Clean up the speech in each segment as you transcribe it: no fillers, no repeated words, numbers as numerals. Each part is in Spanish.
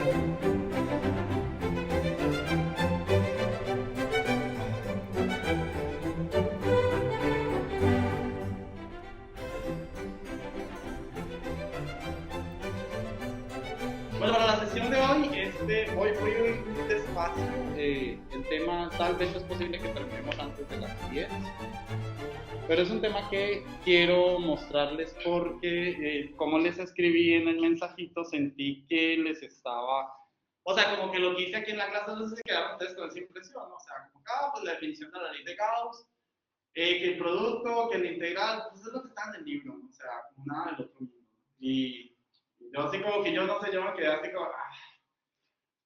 Bueno, para la sesión de hoy, hoy voy a ir muy despacio. El tema tal vez es posible que terminemos antes de las 10, pero es un tema que quiero mostrarles porque, como les escribí en el mensajito, sentí que les estaba, o sea, como que lo que hice aquí en la clase, no sé si quedaron ustedes con esa impresión, ¿no? O sea, como que, pues la definición de la ley de Gauss, que el producto, que el integral, pues es lo que está en el libro, ¿no? O sea, nada del otro mundo. Y yo así como que yo no sé, yo me quedé así como,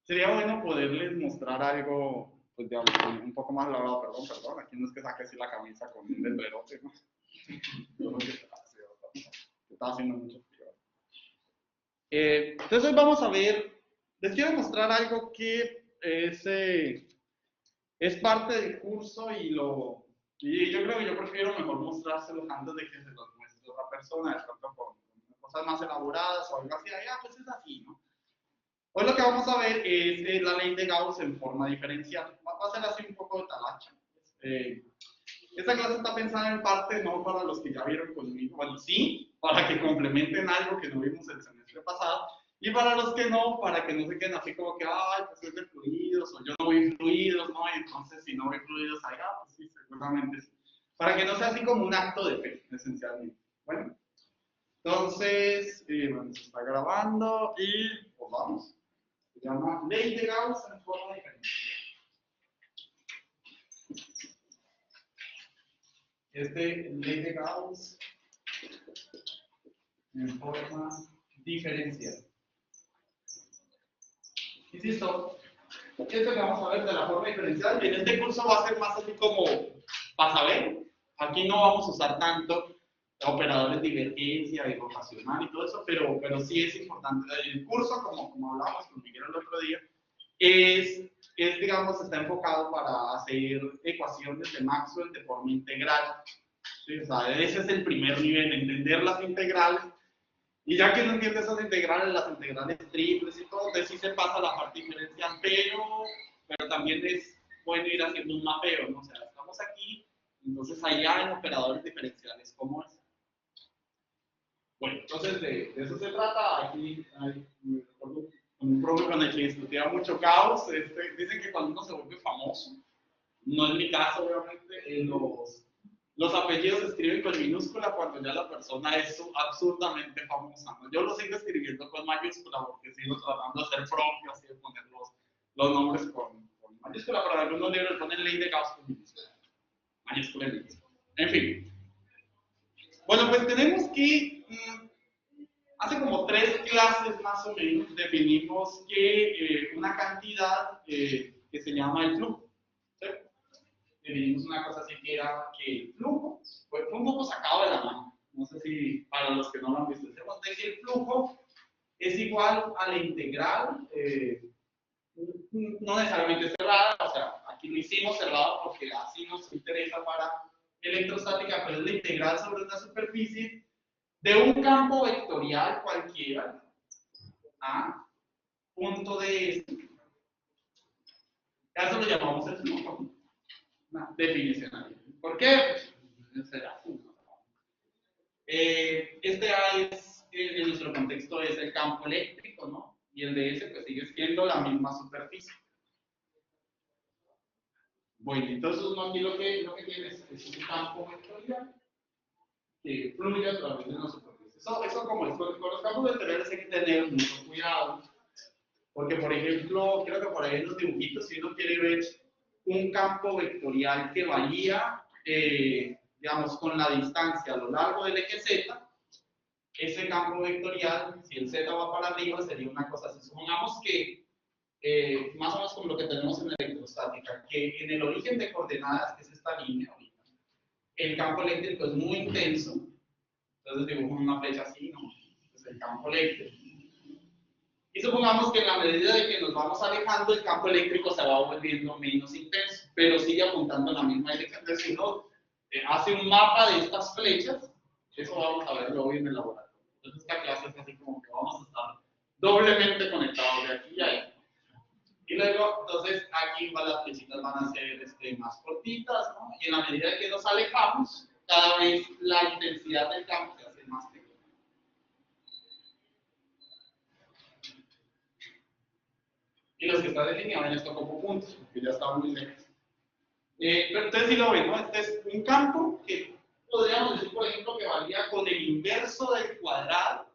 sería bueno poderles mostrar algo, pues digamos, un poco más elaborado, perdón, aquí no es que saque así la camisa con un letrerote, ¿no? Yo no sé qué estaba haciendo mucho frío. Entonces hoy vamos a ver, les quiero mostrar algo que es parte del curso y yo creo que yo prefiero mejor mostrárselos antes de que se los muestre otra persona, de pronto con cosas más elaboradas o algo así, pues es así, ¿no? Hoy lo que vamos a ver es la ley de Gauss en forma diferencial. Va a ser así un poco de talacha. Esta clase está pensada en parte no para los que ya vieron conmigo, bueno, sí, para que complementen algo que no vimos el semestre pasado, y para los que no, para que no se queden así como que, pues es de fluidos, o yo no voy fluidos, ¿no? Y entonces si no voy fluidos, pues sí, seguramente sí. Para que no sea así como un acto de fe, esencialmente. Bueno, entonces, bueno, se está grabando y pues vamos. Se llama ley de Gauss en forma diferencial. Ley de Gauss en forma diferencial. Insisto, esto que vamos a ver de la forma diferencial, en este curso va a ser más así como para saber. Aquí no vamos a usar tanto operadores de divergencia y rotacional y todo eso, pero sí es importante. El curso, como hablábamos con Miguel el otro día, digamos, está enfocado para hacer ecuaciones de Maxwell de forma integral. ¿Sí? O sea, ese es el primer nivel, entender las integrales. Y ya que no entiende esas integrales, las integrales triples y todo, entonces sí se pasa a la parte diferencial, pero también es bueno ir haciendo un mapeo, ¿no? O sea, estamos aquí, entonces allá hay operadores diferenciales, ¿cómo es? Bueno, entonces de eso se trata. Aquí me recuerdo un profe con el que discutía mucho Gauss. Dicen que cuando uno se vuelve famoso, no es mi caso, obviamente, los apellidos se escriben con minúscula cuando ya la persona es absurdamente famosa, ¿no? Yo lo sigo escribiendo con mayúscula porque sigo tratando de ser propio, así de poner los nombres con mayúscula, pero en algunos libros ponen ley de Gauss con minúscula, mayúscula y minúscula. En fin. Bueno, pues tenemos que, hace como 3 clases más o menos, definimos que una cantidad que se llama el flujo. ¿Sí? Definimos una cosa así que era que el flujo, pues fue un poco sacado de la mano. No sé si para los que no lo han visto, decimos que el flujo es igual a la integral, no necesariamente cerrada, o sea, aquí lo hicimos cerrado porque así nos interesa para electrostática, pero es la integral sobre una superficie de un campo vectorial cualquiera a punto de esto. A eso lo llamamos el flujo. Una definición. ¿Por qué? Pues, será A es, en nuestro contexto, es el campo eléctrico, ¿no? Y el de S pues sigue siendo la misma superficie. Bueno, entonces uno aquí lo que tiene es un campo vectorial que fluye a través de una superficie. Eso como es, con los campos vectoriales hay que tener mucho cuidado, porque por ejemplo, creo que por ahí en los dibujitos, si uno quiere ver un campo vectorial que varía, digamos, con la distancia a lo largo del eje Z, ese campo vectorial, si el Z va para arriba, sería una cosa así. Supongamos que, más o menos como lo que tenemos en electrostática, que en el origen de coordenadas, que es esta línea ahorita, el campo eléctrico es muy intenso, entonces dibujamos una flecha así, ¿no? Es el campo eléctrico. Y supongamos que en la medida de que nos vamos alejando, el campo eléctrico se va volviendo menos intenso, pero sigue apuntando en la misma dirección. Entonces, si uno hace un mapa de estas flechas, eso vamos a verlo hoy en el laboratorio. Entonces, esta clase es así como que vamos a estar doblemente conectados de aquí a ahí. Y luego, entonces, aquí igual las flechitas van a ser más cortitas, ¿no? Y en la medida que nos alejamos, cada vez la intensidad del campo se hace más pequeña. Y los que están en línea ven esto como puntos, porque ya está muy lejos. Pero entonces si lo ven, ¿no? Este es un campo que podríamos decir, por ejemplo, que varía con el inverso del cuadrado,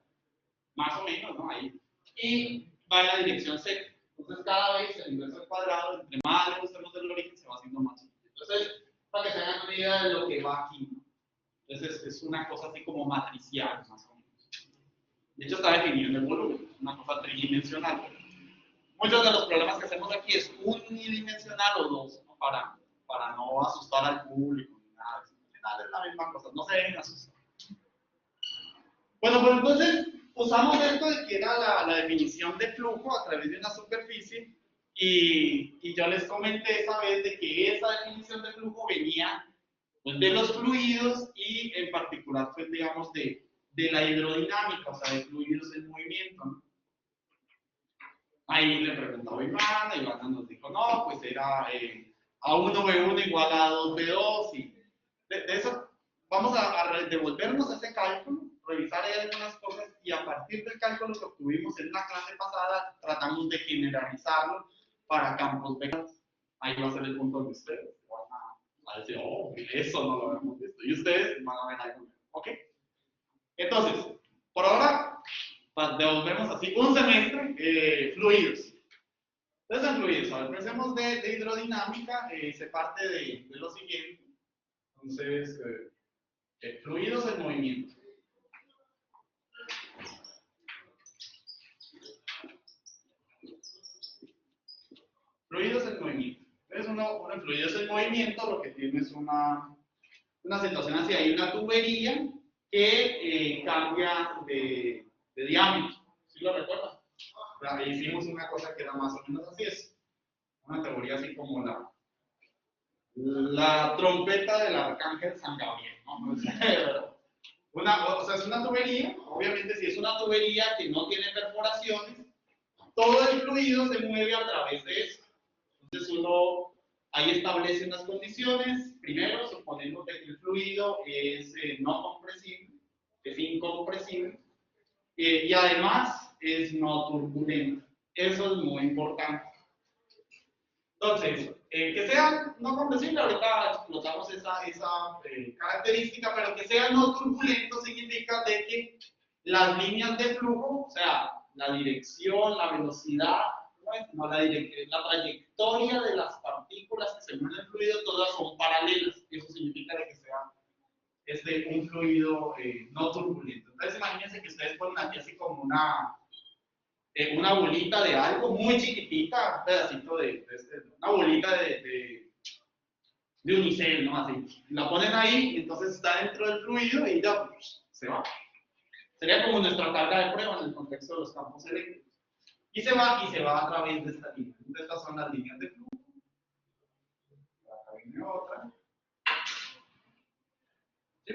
más o menos, ¿no? Ahí. Y va en la dirección Z. Entonces cada vez el inverso del cuadrado, entre más lejos estemos del origen, se va haciendo más chiquito. Entonces, para que se hagan una idea de lo que va aquí, ¿no? Entonces es una cosa así como matricial, más o menos. De hecho está definido en el volumen, una cosa tridimensional. Muchos de los problemas que hacemos aquí es unidimensional o dos, ¿no? Para no asustar al público ni nada. Al final es la misma cosa, no se deben asustar. Bueno, pues entonces usamos esto de que era la definición de flujo a través de una superficie y yo les comenté esa vez de que esa definición de flujo venía pues, de los fluidos y en particular pues digamos de la hidrodinámica, o sea de fluidos en movimiento, ¿no? Ahí le preguntaba a Ivana nos dijo, no, pues era A1B1 igual a A2B2 y de eso vamos a devolvernos a ese cálculo, revisar ahí algunas cosas y a partir del cálculo que obtuvimos en la clase pasada tratamos de generalizarlo para campos vectores. Ahí va a ser el punto de ustedes. Van a decir, oh, eso no lo habíamos visto. Y ustedes van a ver algo. ¿Ok? Entonces, por ahora devolvemos así un semestre, fluidos. Entonces, en fluidos, a ver, pensemos de hidrodinámica, se parte de lo siguiente. Entonces, fluidos en movimiento. Fluidos en movimiento. Entonces, uno en fluidos en movimiento lo que tiene es una situación así. Hay una tubería que cambia de diámetro. ¿Sí lo recuerdan? Hicimos una cosa que era más o menos así, es una teoría así como la trompeta del arcángel San Gabriel, ¿no? O sea, es una tubería, obviamente si es una tubería que no tiene perforaciones, todo el fluido se mueve a través de eso. Entonces uno ahí establece unas condiciones, primero suponiendo que el fluido es no compresible, es incompresible, y además es no turbulento. Eso es muy importante. Entonces, que sea no compresible, ahorita explotamos esa característica, pero que sea no turbulento significa de que las líneas de flujo, o sea, la dirección, la velocidad, no, la trayectoria de las partículas que se mueven en el fluido, todas son paralelas. Eso significa de que sea un fluido no turbulento. Entonces, imagínense que ustedes ponen aquí así como una bolita de algo muy chiquitita, un pedacito una bolita de unicel, ¿no? Así. La ponen ahí, entonces está dentro del fluido y ya pues, se va. Sería como nuestra carga de prueba en el contexto de los campos eléctricos. Y se va a través de esta línea. Entonces, estas son las líneas de flujo. Acá viene otra. ¿Sí?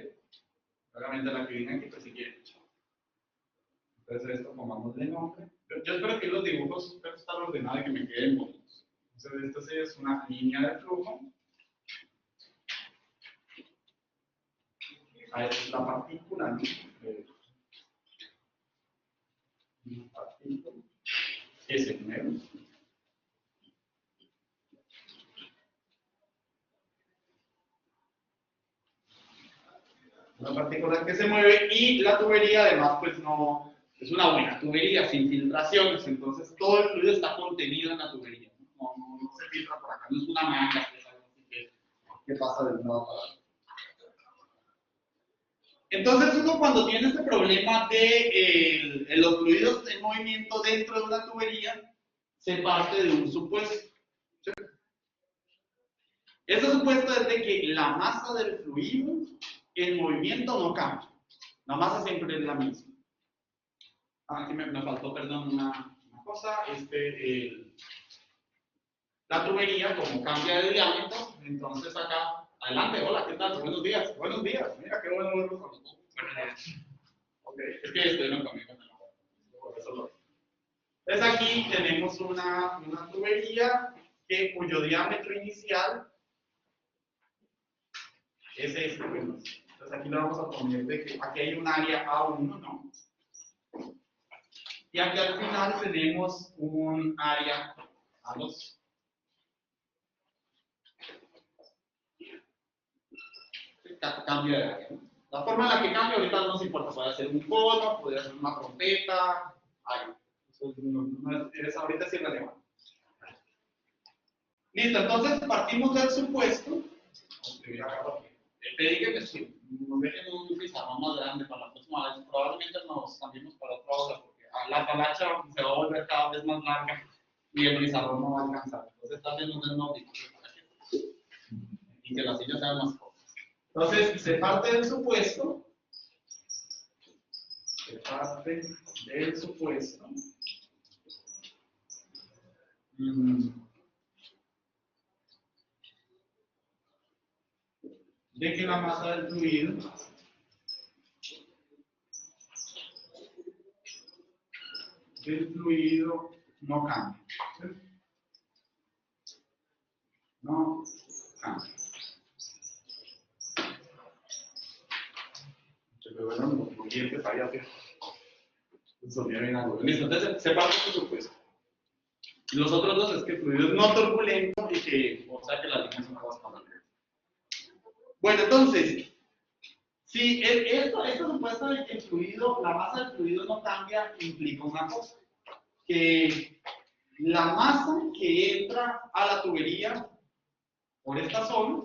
Obviamente la que viene aquí, pues si quieren. Entonces esto pongámosle nombre. Yo espero que los dibujos estén ordenados y que me queden bonitos. Entonces esto sí es una línea de flujo. Ahí es la partícula, ¿no? Partícula que se mueve. Una partícula que se mueve y la tubería además pues no es una buena tubería sin filtraciones, entonces todo el fluido está contenido en la tubería, no se filtra por acá, no es una manga que pasa de un lado para otro. Entonces uno cuando tiene este problema de los fluidos en movimiento dentro de una tubería, se parte de un supuesto. ¿Sí? Ese supuesto es de que la masa del fluido en movimiento no cambia. La masa siempre es la misma. Aquí me faltó, perdón, una cosa. La tubería, como cambia de diámetro, entonces acá, adelante, hola, ¿qué tal? Buenos días, mira qué bueno verlos con los. Okay. Es que estoy en el camino, por eso lo. Entonces aquí tenemos una tubería cuyo diámetro inicial es este. Bueno, entonces aquí le vamos a poner de que aquí hay un área A1, ¿no? Y aquí al final tenemos un área A2. Cambio de área, ¿no? La forma en la que cambia ahorita no nos importa, puede ser un cono, puede ser una trompeta, ahí. Eso ahorita es irrelevante. Listo, entonces partimos del supuesto. Te dije que si nos dejen un pizarrón más grande para la próxima vez, probablemente nos cambiemos para otra hora, porque la talacha se va a volver cada vez más larga y el pizarrón no va a alcanzar. Entonces también nos den una y que las sillas sean más cortas. Entonces, se parte del supuesto. De que la masa del fluido no cambia. No cambia. Listo, entonces se parte del supuesto. Los otros dos es que el fluido es no turbulento y que, o sea, que las líneas son aguas para. Bueno, entonces, si esto supuesto de que el fluido, la masa del fluido no cambia, implica una cosa, que la masa que entra a la tubería por esta zona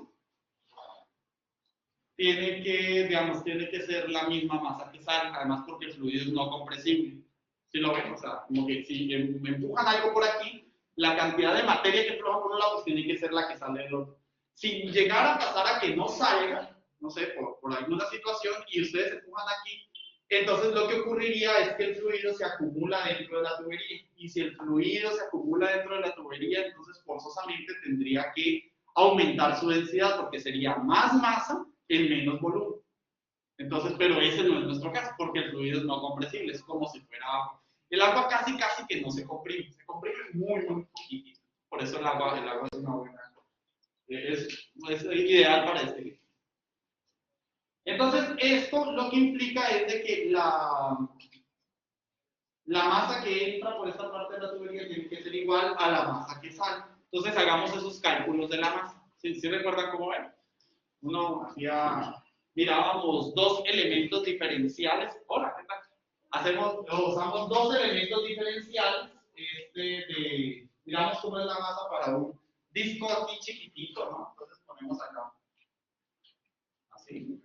tiene que ser la misma masa que sale, además porque el fluido es no compresible. ¿Sí lo ven? O sea, como que si me empujan algo por aquí, la cantidad de materia que empujan por un lado, pues tiene que ser la que sale del otro. Si llegara a pasar a que no salga, no sé, por alguna situación, y ustedes se empujan aquí, entonces lo que ocurriría es que el fluido se acumula dentro de la tubería. Y si el fluido se acumula dentro de la tubería, entonces forzosamente tendría que aumentar su densidad, porque sería más masa en menos volumen. Entonces, pero ese no es nuestro caso, porque el fluido es no compresible, es como si fuera agua. El agua casi que no se comprime muy poquitito. Por eso el agua es una buena, es ideal para este ejemplo. Entonces, esto lo que implica es de que la masa que entra por esta parte de la tubería tiene que ser igual a la masa que sale. Entonces, hagamos esos cálculos de la masa. ¿Sí recuerdan cómo ven? Uno mirábamos dos elementos diferenciales. Hola, ¿qué tal? Usamos dos elementos diferenciales. Digamos cómo es la masa para un disco aquí chiquitito, ¿no? Entonces ponemos acá. Así.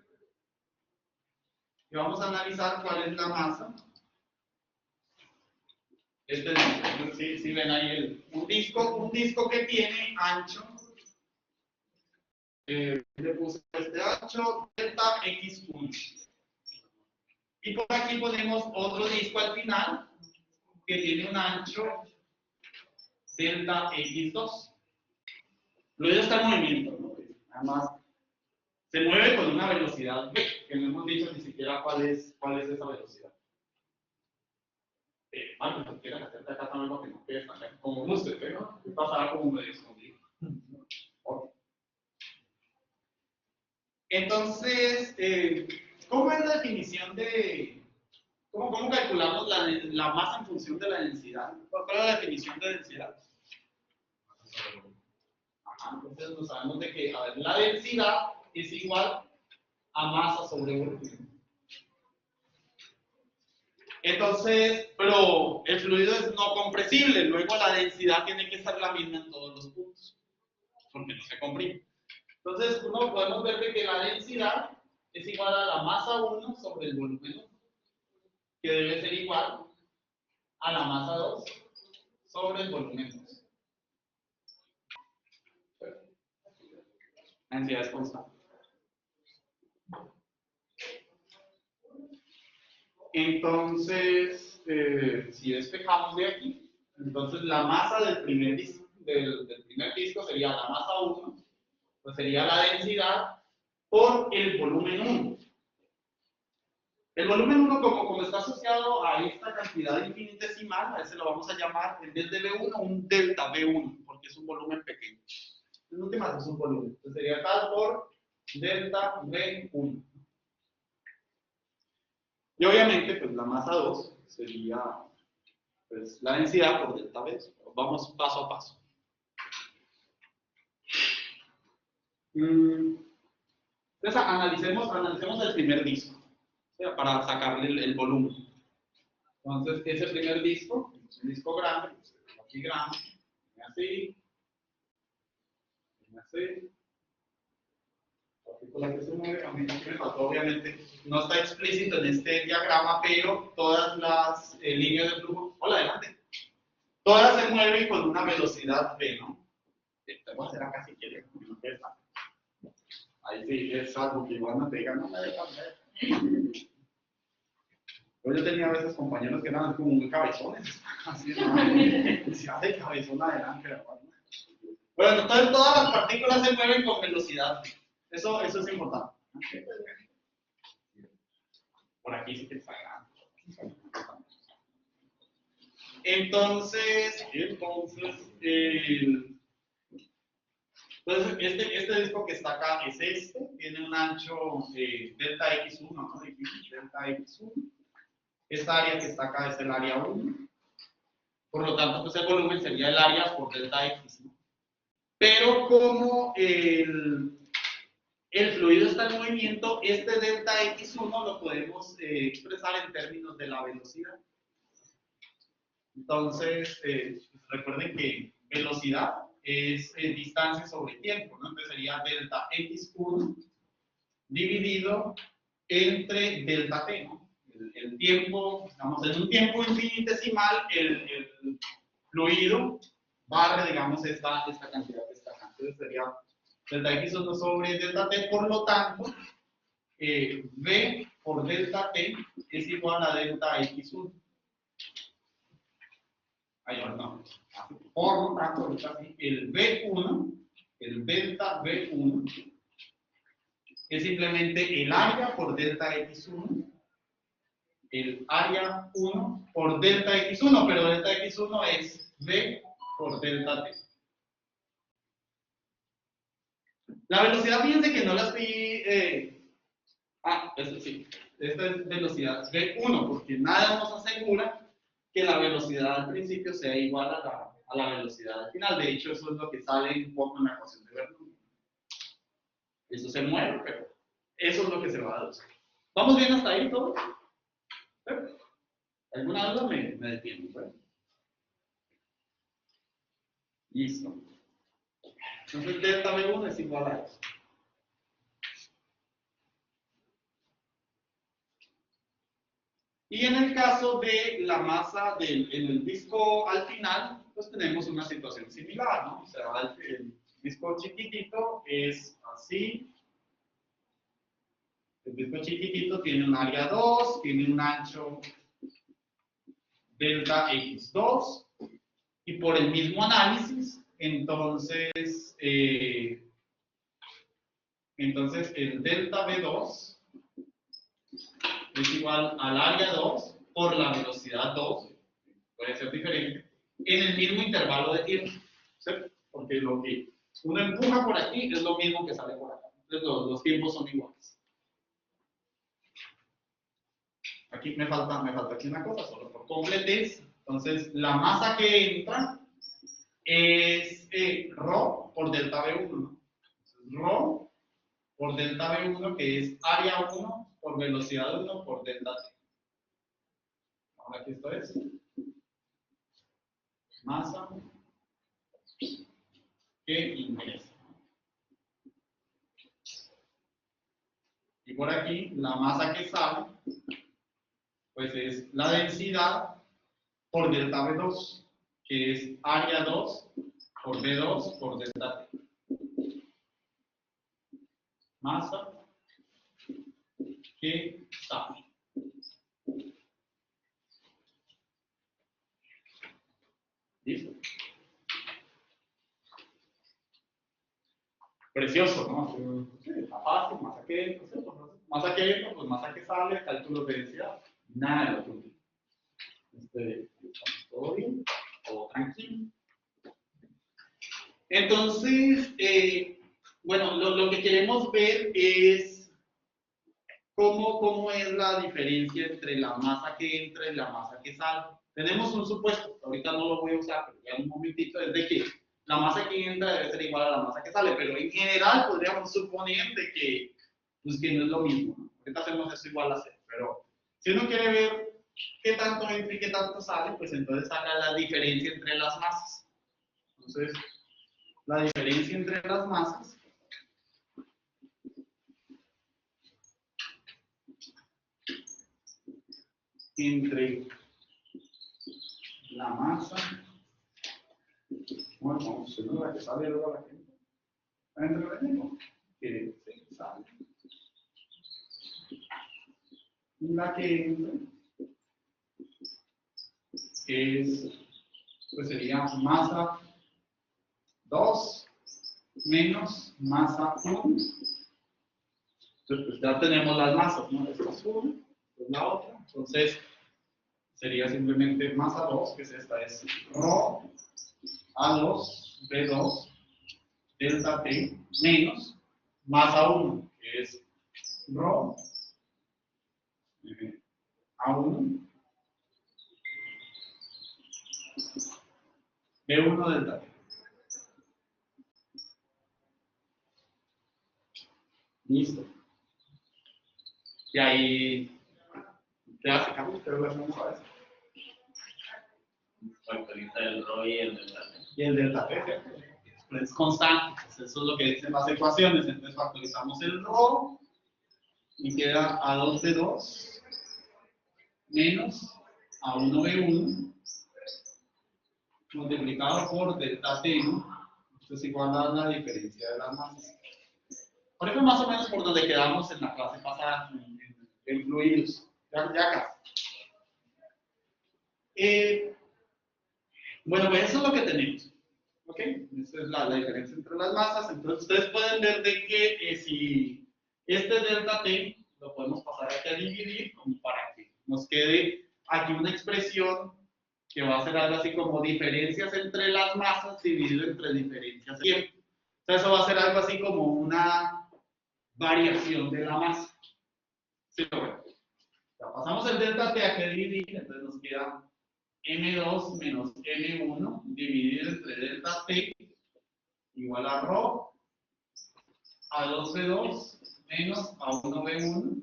Y vamos a analizar cuál es la masa. Si ven ahí un disco que tiene ancho. Le puse este ancho, delta x1. Y por aquí ponemos otro disco al final que tiene un ancho delta x2. Luego está en movimiento, ¿no? Además, se mueve con una velocidad v, que no hemos dicho ni siquiera cuál es esa velocidad. Bueno, si quieren hacerte acá también lo que no quede acá, como guste, pero pasará como medio escondido. Okay. Entonces, ¿cómo es la definición de... ¿Cómo calculamos la masa en función de la densidad? ¿Cuál es la definición de densidad? Entonces nos sabemos de que la densidad es igual a masa sobre volumen. Entonces, pero el fluido es no compresible, luego la densidad tiene que ser la misma en todos los puntos, porque no se comprime. Entonces, podemos ver de que la densidad es igual a la masa 1 sobre el volumen 1, que debe ser igual a la masa 2 sobre el volumen 2. La densidad es constante. Entonces, si despejamos de aquí, entonces la masa del primer disco sería la masa 1, pues sería la densidad por el volumen 1. El volumen 1, como está asociado a esta cantidad infinitesimal, a ese lo vamos a llamar, en vez de V1, un delta V1, porque es un volumen pequeño. En últimas es un volumen. Entonces sería tal por delta V1. Y obviamente, pues la masa 2 sería pues, la densidad por delta V. Vamos paso a paso. Entonces analicemos el primer disco, o sea, para sacarle el volumen. Entonces, ese primer disco, es un disco grande, aquí grande, así, partícula que se mueve, a mí me faltó, obviamente, no está explícito en este diagrama, pero todas las líneas de flujo, hola, adelante, todas se mueven con una velocidad v, ¿no? Te voy a hacer acá si quieres, no pesa. Ahí sí, es algo que igual no te digan, no me dejan ver. Yo tenía a veces compañeros que eran como muy cabezones, así, ¿no? Decía, de cabezón adelante, hermano. Bueno, entonces todas las partículas se mueven con velocidad. Eso es importante. Por aquí sí que está grande. Entonces este disco que está acá es este, tiene un ancho delta x1, ¿no? Delta x1. Esta área que está acá es el área 1. Por lo tanto, pues el volumen sería el área por delta x, ¿no? Pero como el fluido está en movimiento, este delta x1 lo podemos expresar en términos de la velocidad. Entonces, recuerden que velocidad es distancia sobre tiempo, ¿no? Entonces sería delta x1 dividido entre delta t, ¿no? El tiempo, estamos en un tiempo infinitesimal, el fluido barre, digamos, esta cantidad que está acá. Entonces sería delta x1 sobre delta t, por lo tanto, v por delta t es igual a delta x1. Ahí va, no. Por lo tanto, el V1, el delta V1, es simplemente el área por delta x1, el área 1 por delta x1, pero delta x1 es V por delta t. La velocidad, fíjense que no la estoy... eso sí, esta es velocidad V1, porque nada nos asegura que la velocidad al principio sea igual a la velocidad al final. De hecho, eso es lo que sale un poco en la ecuación de Bernoulli. Eso se mueve, pero eso es lo que se va a deducir. ¿Vamos bien hasta ahí todos? ¿Alguna duda? Me detiene. ¿Verdad? Listo. Entonces, delta V1 es igual a eso. Y en el caso de la masa en el disco al final, pues tenemos una situación similar, ¿no? O sea, el disco chiquitito es así. El disco chiquitito tiene un área 2, tiene un ancho delta x2, y por el mismo análisis, entonces el delta v2 es igual al área 2 por la velocidad 2, puede ser diferente, en el mismo intervalo de tiempo, ¿cierto? Porque lo que uno empuja por aquí es lo mismo que sale por acá. Entonces los tiempos son iguales. Aquí me falta aquí una cosa, solo por completez. Entonces, la masa que entra es ρ por delta V1, ¿no? Rho por delta V1, que es área 1 por velocidad 1 por delta T. Ahora aquí esto es masa que ingresa. Y por aquí, la masa que sale, pues es la densidad por delta V2, que es área 2 por V2 por delta T. Masa que sale. ¿Listo? precioso, ¿no? Sí, está fácil, masa que entra, ¿cierto? Masa que entra, pues masa que sale, cálculos de densidad, nada de lo que último. Estamos todo bien, todo tranquilo. Entonces, bueno, lo que queremos ver es cómo es la diferencia entre la masa que entra y la masa que sale. Tenemos un supuesto, ahorita no lo voy a usar, pero ya en un momentito, es de que la masa que entra debe ser igual a la masa que sale, pero en general podríamos suponer de que, pues, que no es lo mismo, ¿no? Ahorita hacemos eso igual a cero, pero si uno quiere ver qué tanto entra y qué tanto sale, pues entonces saca la diferencia entre las masas. Entonces, la diferencia entre las masas entre la masa, bueno, vamos a hacer la que sale luego la que entra el mismo, que se sale. La que entra es, pues sería masa 2 menos masa 1. Entonces, pues ya tenemos las masas, ¿no? Esta es una, esta es la otra. Entonces, sería simplemente masa 2, que es esta, es ρ A2 B2 delta T menos masa 1, que es ρ A1 B1 delta T. Listo. Y ahí, ¿qué hace, Carlos? ¿Qué relación a eso? Factoriza el ρ y el delta T. Y el delta T, ¿cierto? Es constante, pues eso es lo que dicen las ecuaciones. Entonces factorizamos el ρ y queda A2B2 menos A1B1 multiplicado por delta T, ¿no? Esto es igual a la diferencia de las masas. Por eso más o menos por donde quedamos en la clase pasada, en fluidos. Ya casi. Bueno, pues eso es lo que tenemos. ¿Ok? Esa es la diferencia entre las masas. Entonces ustedes pueden ver de que si este delta T lo podemos pasar aquí a dividir, como para que nos quede aquí una expresión que va a ser algo así como diferencias entre las masas dividido entre diferencias de tiempo. Entonces eso va a ser algo así como una variación de la masa. ¿Sí lo ven? Ya pasamos el delta T a que dividir, entonces nos queda M2 menos M1 dividido entre delta T igual a ρ A2B2 menos A1B1.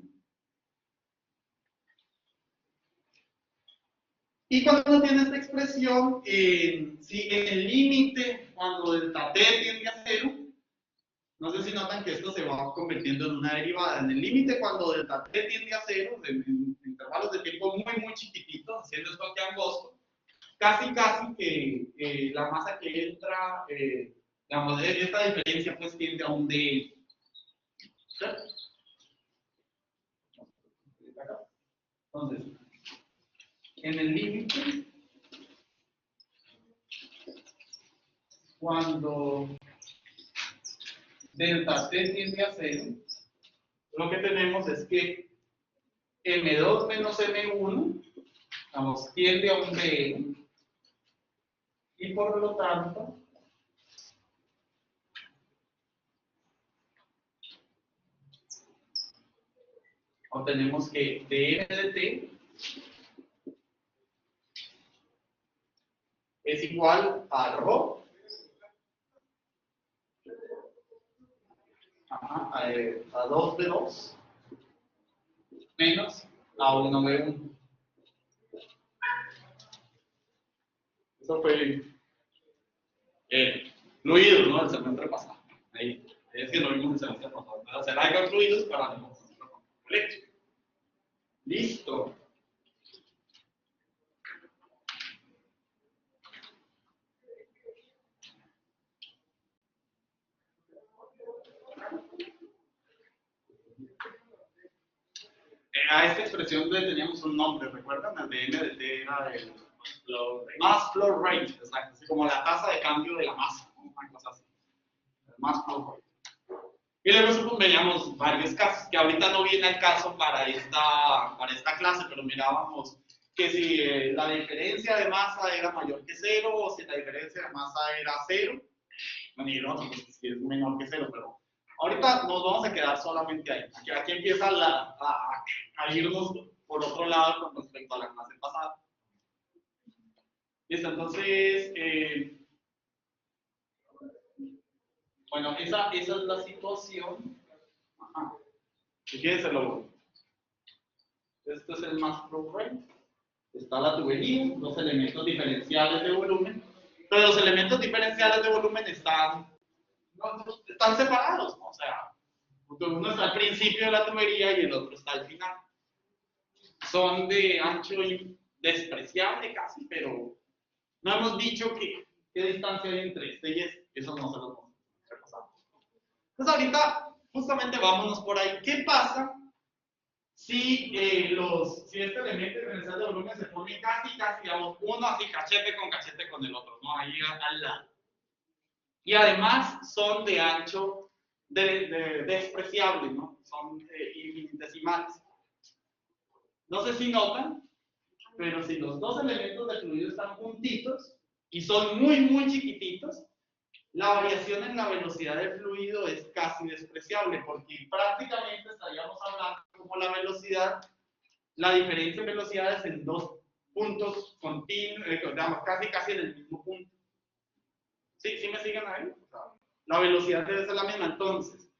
Y cuando uno tiene esta expresión, si en el límite, cuando delta T tiende a 0, no sé si notan que esto se va convirtiendo en una derivada. En el límite, cuando delta T tiende a 0, en intervalos de tiempo muy chiquititos, haciendo esto aquí angosto, casi que la masa que entra, digamos, esta diferencia pues tiende a un dl. ¿Cierto? Entonces, en el límite, cuando delta T tiende a 0, lo que tenemos es que M2 menos M1, vamos, tiende a un dl, y por lo tanto, obtenemos que dm de t es igual a ρ a 2B2 menos a 1B1. Eso fue fluidos, ¿no? El semestre pasado. Ahí, es que no vimos el semestre pasado. Entonces, hacer algo de fluidos para demostrar eléctrico. Listo. A esta expresión le teníamos un nombre, ¿recuerdan? El de M de T era el mass flow rate, exacto, así como la tasa de cambio de la masa, ¿no? Una cosa así. El mass flow rate. Y luego veíamos varios casos, que ahorita no viene al caso para esta clase, pero mirábamos que si la diferencia de masa era mayor que 0 o si la diferencia de masa era 0. Bueno, y el otro, pues, si es menor que 0, pero ahorita nos vamos a quedar solamente ahí. Aquí empieza a irnos por otro lado con respecto a la clase pasada. Listo, entonces, bueno, esa es la situación. Ajá. Si quieres, se lo voy. Esto es el mass flow rate. Está la tubería, los elementos diferenciales de volumen. Pero los elementos diferenciales de volumen están separados, ¿no? O sea, uno está al principio de la tubería y el otro está al final. Son de ancho despreciable casi, pero no hemos dicho qué distancia hay entre este y este. Eso no se lo vamos a repasar. Entonces ahorita, justamente vámonos por ahí. ¿Qué pasa si este elemento diferencial de volumen se pone casi, digamos, uno así cachete con el otro, ¿no? Ahí al lado. Y además son de ancho despreciable, ¿no? Son infinitesimales. No sé si notan, pero si los dos elementos del fluido están juntitos y son muy, muy chiquititos, la variación en la velocidad del fluido es casi despreciable, porque prácticamente estaríamos hablando como la velocidad, la diferencia en velocidades en dos puntos continuos, digamos, casi en el mismo punto. ¿Sí me siguen ahí? La velocidad debe ser la misma. Entonces,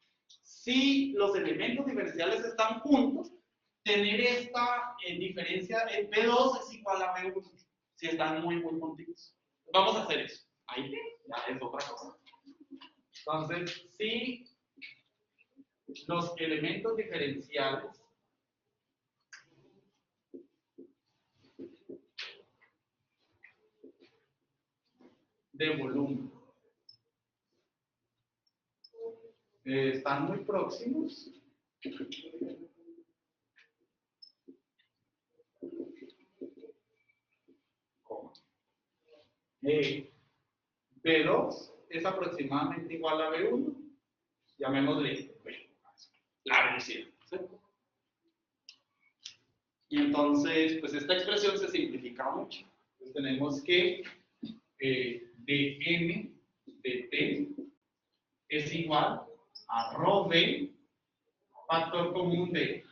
si los elementos diferenciales están juntos, tener esta diferencia en P2 es igual a P1, si están muy, muy juntitos. Vamos a hacer eso. Ahí ya es otra cosa. Entonces, si los elementos diferenciales de volumen están muy próximos, B2 es aproximadamente igual a B1, llamémosle B, la velocidad, ¿sí? Y entonces, pues esta expresión se simplifica mucho. Entonces tenemos que dm de t es igual a rho v, factor común de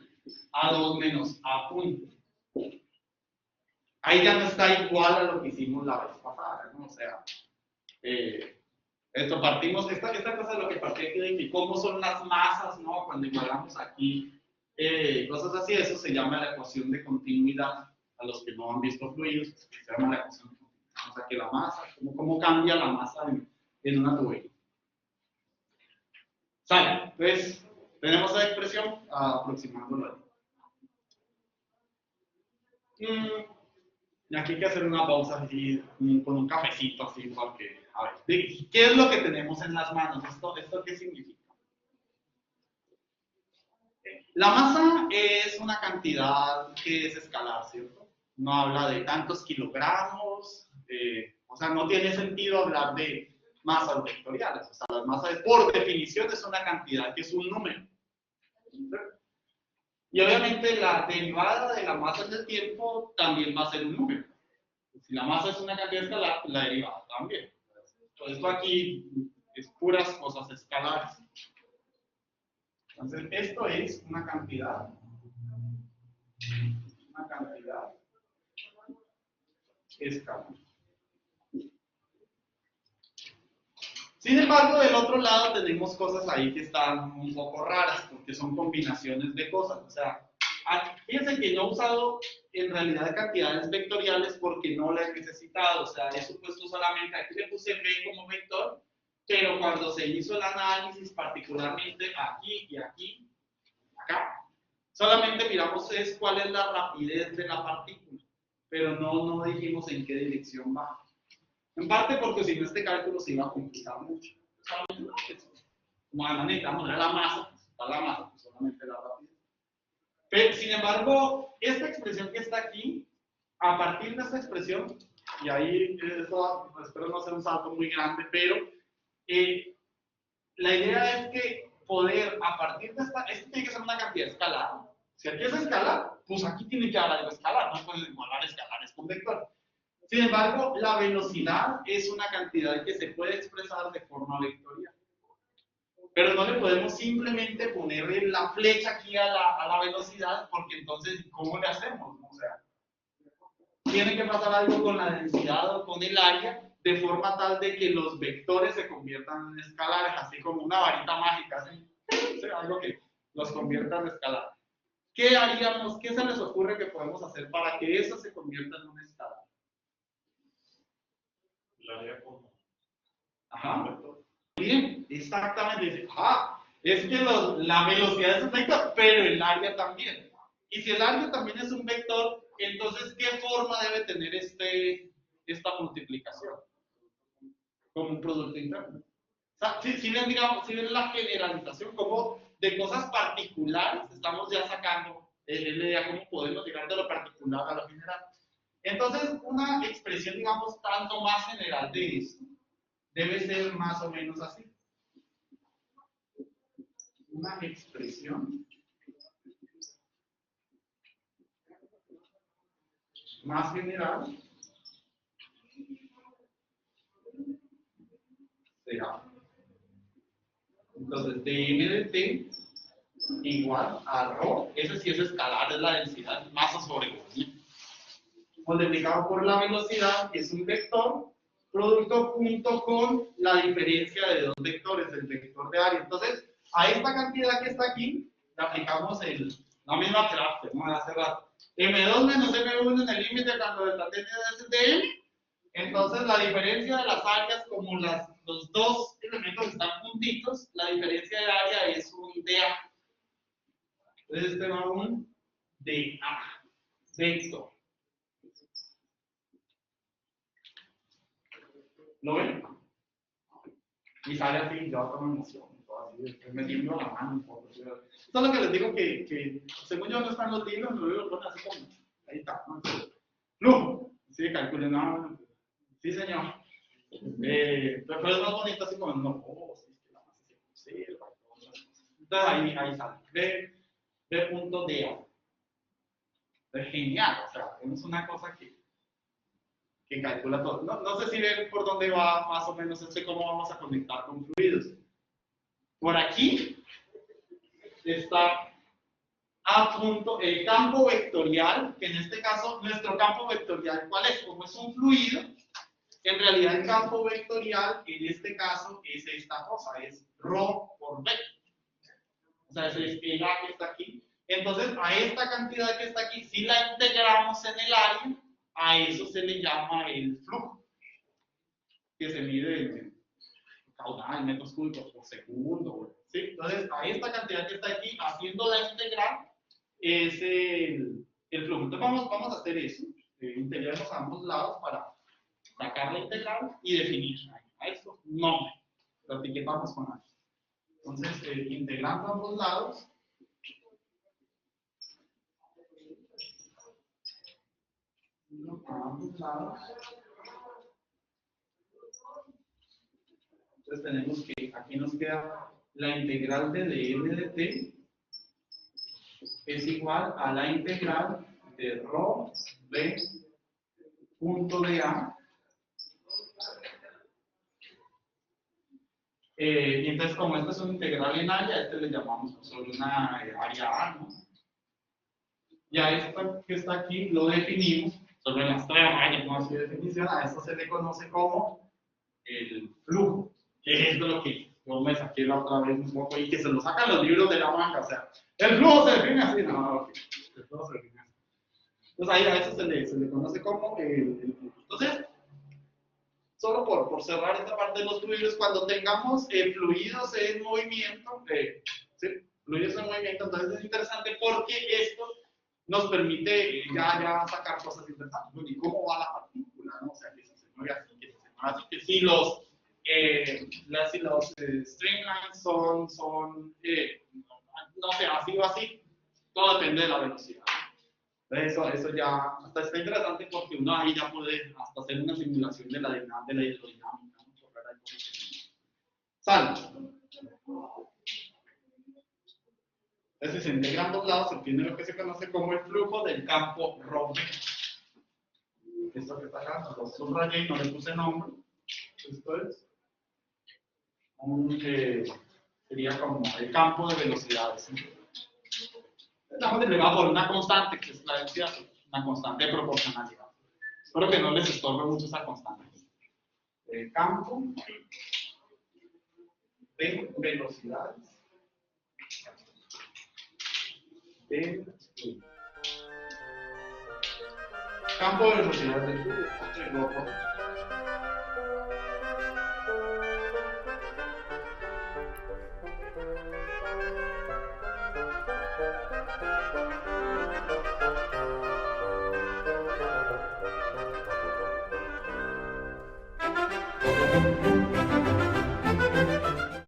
A2 menos A punto. Ahí ya no está igual a lo que hicimos la vez pasada, ¿no? O sea, esta cosa es lo que partí aquí de cómo son las masas, ¿no? Cuando igualamos aquí cosas así, eso se llama la ecuación de continuidad. A los que no han visto fluidos, se llama la ecuación de continuidad. O sea, que la masa, cómo cambia la masa en una tubería. ¿Sale? Entonces, tenemos la expresión aproximándolo ahí. Y aquí hay que hacer una pausa así, con un cafecito así, porque, a ver, ¿qué es lo que tenemos en las manos? ¿Esto qué significa? La masa es una cantidad que es escalar, ¿cierto? No habla de tantos kilogramos, o sea, no tiene sentido hablar de masas vectoriales. O sea, las masas, por definición, es una cantidad que es un número. Y obviamente la derivada de la masa en el tiempo también va a ser un número. Si la masa es una cantidad escalar, la derivada también. Entonces, esto aquí es puras cosas escalares. Entonces, esto es una cantidad escalar. Sin embargo, del otro lado tenemos cosas ahí que están un poco raras, porque son combinaciones de cosas. O sea, fíjense que no he usado en realidad cantidades vectoriales porque no las he necesitado. O sea, he supuesto solamente, aquí le puse B como vector, pero cuando se hizo el análisis, particularmente aquí y aquí, acá, solamente miramos cuál es la rapidez de la partícula, pero no dijimos en qué dirección va. En parte porque si no este cálculo se iba a complicar mucho. Como además necesitamos la masa, pues solamente la rapidez. Pero, sin embargo, esta expresión que está aquí, a partir de esta expresión, y ahí espero no hacer un salto muy grande, pero la idea es que poder, a partir de esto tiene que ser una cantidad escalada. Si aquí es escalar, pues aquí tiene que haber algo escalar, no puedes igualar escalares con vector. Sin embargo, la velocidad es una cantidad que se puede expresar de forma vectorial. Pero no le podemos simplemente poner la flecha aquí a la velocidad, porque entonces, ¿cómo le hacemos? O sea, tiene que pasar algo con la densidad o con el área, de forma tal de que los vectores se conviertan en escalares, así como una varita mágica, ¿sí? O sea, algo que los convierta en escalares. ¿Qué haríamos? ¿Qué se les ocurre que podemos hacer para que eso se convierta en un escalar? La haría como. Ajá. Bien, exactamente. Dice, es que la velocidad es un vector, pero el área también. Y si el área también es un vector, entonces, ¿qué forma debe tener esta multiplicación? Como un producto interno. O sea, si ven, digamos, si ven la generalización, como de cosas particulares, estamos ya sacando la idea cómo podemos llegar de lo particular a lo general. Entonces, una expresión, digamos, tanto más general de esto, debe ser más o menos así. Una expresión más general será, entonces, dn de t igual a ρ, ese sí es escalar, es la densidad, masa sobre volumen, multiplicado por la velocidad, que es un vector, producto junto con la diferencia de dos vectores, el vector de área. Entonces, a esta cantidad que está aquí, le aplicamos la misma que ¿no? Hace rato. M2 menos M1 en el límite cuando el latente es de M. Entonces, la diferencia de las áreas, como los dos elementos están juntitos, la diferencia de área es un dA. Entonces, este va a un dA, vector. ¿Lo ven? Y sale así, yo tomo emoción, todo así, me tiemblo la mano un poco. Esto es lo que les digo que según yo no están los libros, los libros ponen así como, ahí está, ¿no? Flujo, sí, calculen, no, sí señor. Pero es más bonito así como, no, sí, es que la masa se conserva, entonces ahí sale, B punto DA. Es genial, o sea, es una cosa que calcula todo. No sé si ven por dónde va más o menos cómo vamos a conectar con fluidos. Por aquí está a punto el campo vectorial, que en este caso, nuestro campo vectorial, ¿cuál es? Como es un fluido, en realidad el campo vectorial, en este caso, es esta cosa, es ρ por v. O sea, es el A que está aquí. Entonces, a esta cantidad que está aquí, si la integramos en el área, a eso se le llama el flujo, que se mide en caudal, metros cúbicos por segundo. ¿Sí? Entonces, a esta cantidad que está aquí, haciendo la integral, es el flujo. Entonces, vamos a hacer eso. Integramos a ambos lados para sacar la integral y definir a esto nombre. Lo etiquetamos con algo. Entonces, integrando a ambos lados, entonces tenemos que aquí nos queda la integral de dn de t es igual a la integral de ρ b punto de a. Y entonces, como esto es un integral en área, este le llamamos sobre una área A, ¿no? Y a esto que está aquí lo definimos sobre las tres rayas, ¿no? Así de definición, a esto se le conoce como el flujo, que es lo que yo me saqué la otra vez un poco y que se lo sacan los libros de la manga, o sea, el flujo se define así, no, ok, el flujo se define así. Entonces ahí a eso se le conoce como el flujo. Entonces, solo por cerrar esta parte de los fluidos, cuando tengamos fluidos en movimiento, ¿sí? Fluidos en movimiento, entonces es interesante porque esto nos permite ya sacar cosas interesantes. ¿Y cómo va la partícula? ¿No? O sea, que si se mueve así, que si se mueve así, que si los streamlines son no sé, así o así, todo depende de la velocidad. Eso ya hasta está interesante porque uno ahí ya puede hasta hacer una simulación de la hidrodinámica, ¿no? Sale. Entonces, si se integran dos lados, se obtiene lo que se conoce como el flujo del campo Rho-B. Esto que está acá, lo subrayé y no le puse nombre. Esto es sería como el campo de velocidades. Estamos elevado por una constante, que es la densidad, una constante de proporcionalidad. Espero que no les estorbe mucho esa constante. El campo de velocidades del fluido. Campo de velocidades del fluido.